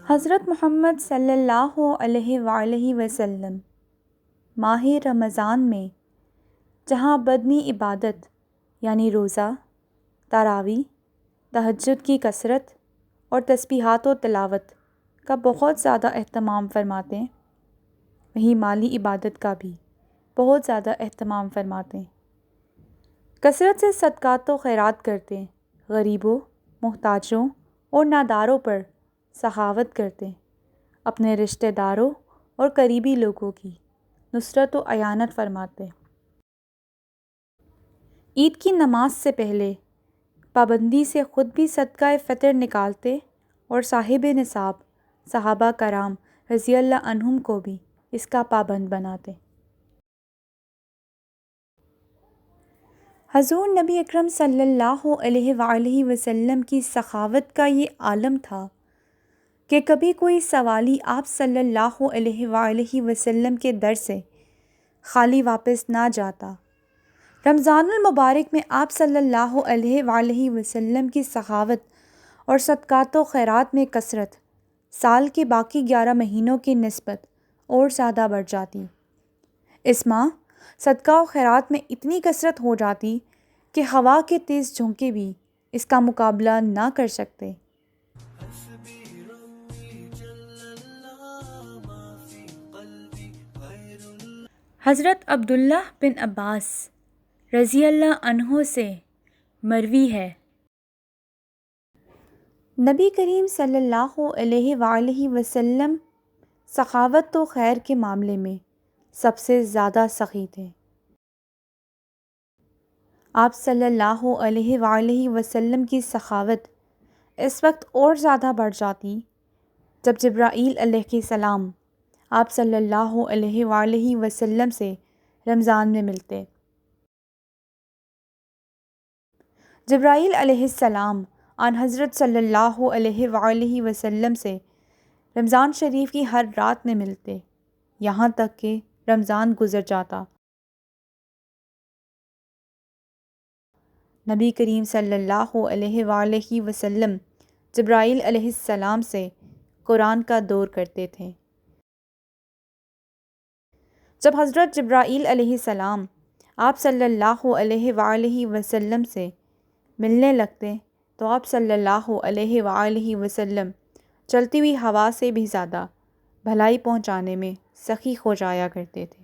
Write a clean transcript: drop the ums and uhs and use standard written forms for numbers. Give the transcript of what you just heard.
حضرت محمد صلی اللہ علیہ وآلہ وسلم ماہ رمضان میں جہاں بدنی عبادت یعنی روزہ، تراویح، تہجد کی کثرت اور تسبیحات و تلاوت کا بہت زیادہ اہتمام فرماتے ہیں، وہیں مالی عبادت کا بھی بہت زیادہ اہتمام فرماتے ہیں۔ کثرت سے صدقات و خیرات کرتے ہیں، غریبوں، محتاجوں اور ناداروں پر سخاوت کرتے ہیں، اپنے رشتہ داروں اور قریبی لوگوں کی نصرت و اعانت فرماتے ہیں۔ عید کی نماز سے پہلے پابندی سے خود بھی صدقہ فطر نکالتے اور صاحب نصاب صحابہ کرام رضی اللہ عنہم کو بھی اس کا پابند بناتے۔ حضور نبی اکرم صلی اللہ علیہ وآلہ وسلم کی سخاوت کا یہ عالم تھا کہ کبھی کوئی سوالی آپ صلی اللہ علیہ وآلہ وسلم کے در سے خالی واپس نہ جاتا۔ رمضان المبارک میں آپ صلی اللہ علیہ وآلہ وسلم کی سخاوت اور صدقات و خیرات میں کثرت سال کے باقی 11 مہینوں کی نسبت اور زیادہ بڑھ جاتی۔ اس ماہ صدقہ و خیرات میں اتنی کثرت ہو جاتی کہ ہوا کے تیز جھونکے بھی اس کا مقابلہ نہ کر سکتے۔ حضرت عبداللہ بن عباس رضی اللہ عنہ سے مروی ہے، نبی کریم صلی اللہ علیہ وآلہ وسلم سخاوت و خیر کے معاملے میں سب سے زیادہ سخی تھے۔ آپ صلی اللہ علیہ وآلہ وسلم کی سخاوت اس وقت اور زیادہ بڑھ جاتی جب جبرائیل علیہ السلام آپ صلی اللہ علیہ وآلہ وسلم سے رمضان میں ملتے۔ جبرائیل علیہ السلام آن حضرت صلی اللہ علیہ وآلہ وسلم سے رمضان شریف کی ہر رات میں ملتے، یہاں تک کہ رمضان گزر جاتا۔ نبی کریم صلی اللہ علیہ وآلہ وسلم جبرائیل علیہ السلام سے قرآن کا دور کرتے تھے۔ جب حضرت جبرائیل علیہ السلام آپ صلی اللہ علیہ وآلہ وسلم سے ملنے لگتے تو آپ صلی اللہ علیہ وآلہ وسلم چلتی ہوئی ہوا سے بھی زیادہ بھلائی پہنچانے میں سخی ہو جایا کرتے تھے۔